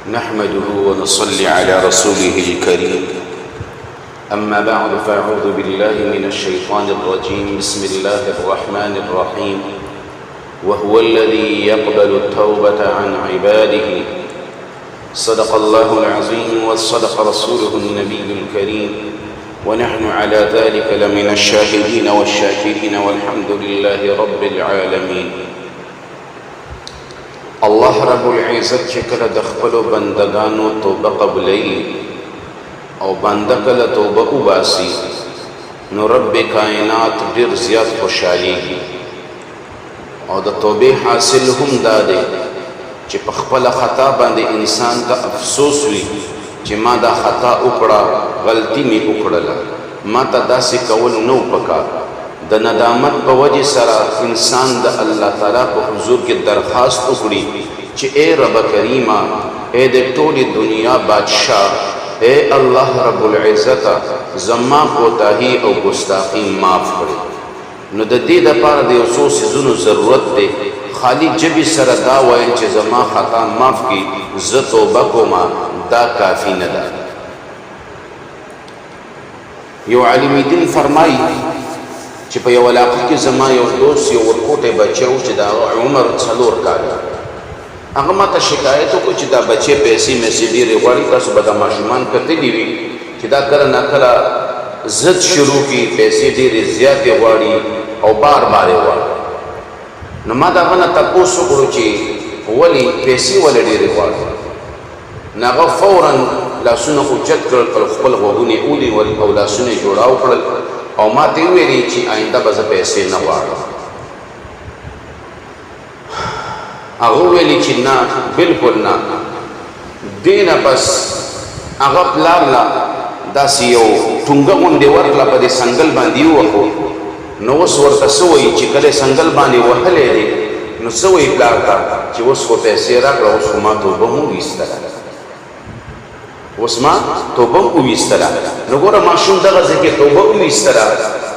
نحمده ونصلي على رسوله الكريم أما بعد فأعوذ بالله من الشيطان الرجيم بسم الله الرحمن الرحيم وهو الذي يقبل التوبة عن عباده صدق الله العظيم وصدق رسوله النبي الكريم ونحن على ذلك لمن الشاهدين والشاكرين والحمد لله رب العالمين. الله رب العزت چې کله د خپلو بندگانو توبه قبلوي او بنده کله توبه وباسي نو رب کائنات ډېر زیات خوشحالیږي او د توبې حاصل هم دا دی چې په خپله خطا باندې انسان ته افسوس وي چې ما دا خطا وکړه، غلطي مې وکړله، ما ته داسې کول نه و پکار. د ندامت په وجه سره انسان د الله تعالی په حضور کې درخواست وکړي چې اے رب کریمه، اے د ټولې دنیا بادشاه، اے الله رب العزت، زما کوتاهي او ګستاخي معاف کړي. نو د دې دپاره د یو څو څیزونو ضرورت دی. خالی جبې سره دا ویل چې زما خطا معاف کړي، زه توبه کومه، دا کافي نه ده. یو عالم دین فرمایي چې په یو علاقه کې زما یو دوست یو ورکوټی بچی و چې د عمر 4 کاله. هغه ما ته شکایت وکړو چې دا بچی پیسې میسې ډېرې غواړي، تاسو به دا ماشومان کتلي وي چې دا کله ناکله ضد شروع کړي، پیسې ډېرې زیاتې غواړي او بار بار یې غواړي. نو ما د هغه نه تپوس وکړو چې ولې پیسې ولې ډېرې غواړي. نو هغه فورا لاسونه اوچت کړل، خپل غوږونه یې ونیول او لاسونه یې جوړاو کړل او ما ته ویلي چې آینده به زه پیسې نه غواړم. هغه ویلي چې نه، بلکل نه. دې نه بس هغه پلار له داسې یو ټونګه غوندې ورکړه، په دې سنګل باندې ووهو. نو اوس ورته څه وایي چې کله سنګل باندې وهلی دی نو څه وایي پلار ته چې اوس خو پیسې راکړه، اوس خو ما توبه هم وویستله، اوس ما توبه هم وویستله. نو ګوره ماشوم دغه ځای کې توبه وویستله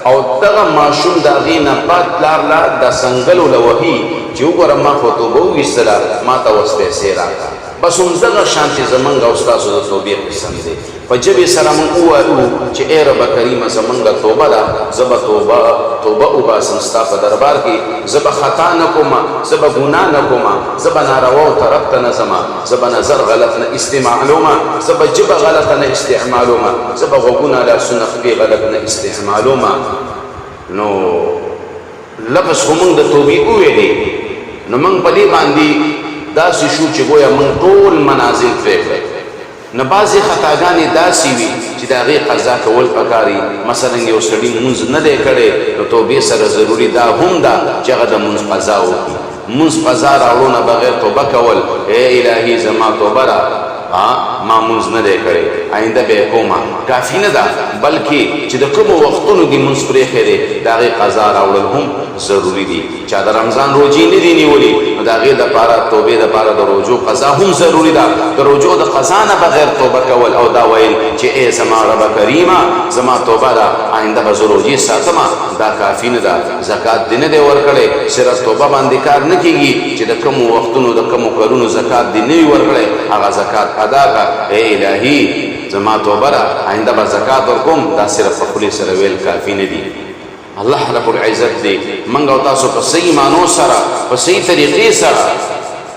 او دغه ماشوم د هغې نه بعد پلار له دا سنګل له وهي چې وګوره ما خو توبه وویستله، ما ته اوس پیسې راکړه. بس همدغه شانتې زمونږ او ستاسو د توبې قسم دی. په ژبې سره موږ ووایو چې ای رب کریمه، زمونږ توبه ده، زه به توبه وباسم ستا په دربار کې، زه به خطا نه کومه، زه به ګناه نه کومه، زه به نارواو طرف ته نه ځمه، زه به نظر غلط نه استعمالومه، زه به ژبه غلطه نه استعمالومه، زه به غوږونه لاسونه خپې غلط نه استعمالومه. نو لفظ خو موږ د توبې وویلې، نو موږ په دې باندې داسې شو چې گویا موږ ټول منازل پرېږدئ. نه بعضې خطاګانې داسې وي چې د هغې قضا کول پکاري. مثلا یو سړي لمونځ نه دی کړی، نو توبې سره ضروري دا هم ده چې هغه د لمونځ قضا وکړي. لمونځ قضا راوړو نه بغیر توبه کول، ای الهي زما توبه را، ما لمونځ نه دی کړی، آینده به یې کومه، کافي نه ده. بلکې چې د کومو وختونو دې لمونځ پرېښی دی د هغې قضا راوړل هم ضروري دي. چا د رمضان روجې نه دي نیولي نو د هغې دپاره توبې دپاره د روجو قضا هم ضروري ده. د روجو د قضا نه بغیر توبه کول او دا ویل چې ای زما رب کریمه، زما توبه ده، آینده به زه روجې ساتمه، دا کافي نه ده. زکات دې نه دی ورکړی، صرف توبه باندې کار نه کېږي چې د کومو وختونو د کومو کلونو زکات دې نه وي ورکړی، هغه زکات ادا کړه. ای الهي زما توبه ده، آینده به زکات ورکوم، دا صرف په خولې سره ویل کافي نه دي. الله رب العزت دې موږ او تاسو په صحیح معنو سره، په صحیح طریقې سره،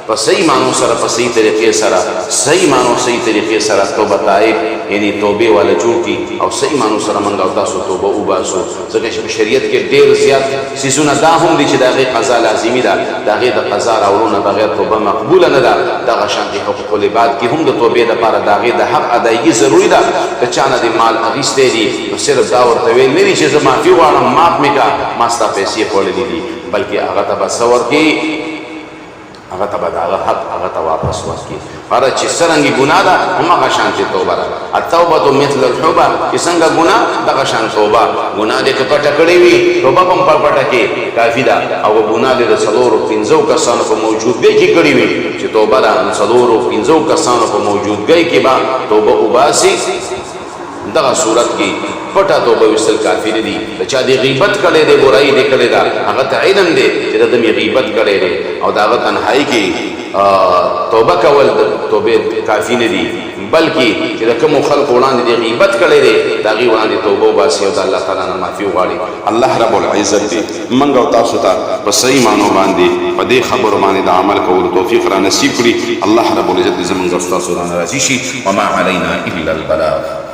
په صحیح معنو سره، په صحیح طریقې سره، صحیح معنو صحیح طریقې سره توبه طائب یعنی توبې والا جوړ کړي او صحیح معنو سره موږ او تاسو توبه وباسو. ځکه چې په شریعت کې ډېر زیات څیزونه دا هم دي چې د هغې قضا لازمي ده، د هغې د قضا راوړو نه بغیر توبه مقبوله نه ده. دغه شانتې حقوق العباد کې هم د توبې دپاره د هغې د حق ادایګي ضروري ده. د چا نه دې مال اخیستی دي نو صرف دا ورته ویل نه دي چې زه معافي غواړم، معاف مې کړه، ما ستا پیسې خوړلي دي، بلکې هغه ته به څه ورکړي، هغه ته به د هغه حق هغه ته واپس ورکړي. هره چې څرنګې ګناه ده هماغه شانتې توبه ده. التوبة مثل الحبه، چې څنګه ګناه دغه شان توبه. ګناه دې که پټه کړې وي توبه به هم په پټه کې کافي ده. او ګناه دې د 4-5 کسانو په موجودګۍ کې کړې وي چې توبه ده، نو 4-5 کسانو په موجودګۍ کې به توبه وباسي. دغه صورت کې پټه توبه وستل کافی نه دي. چا دې غیبت کړی دی، برایي دې کړې ده، هغه ته علم دی چې د مې غیبت کړی دی، او د هغه تنهایي کې توبه کول د توبې کافی نه دي، بلکې چې د کومو خلکو وړاندې دې غیبت کړی دی د هغې وړاندې توبه وباسي او د الله تعالی نه معافي وغواړي. الله رب العزت دې موږ او تاسو ته په صحیح معنو باندې په دې خبرو باندې د عمل کولو توفیق را نصیب کړي. الله رب العزت دې زموږ او ستاسو رانه راضي شي. وما علینا الا البلاغ.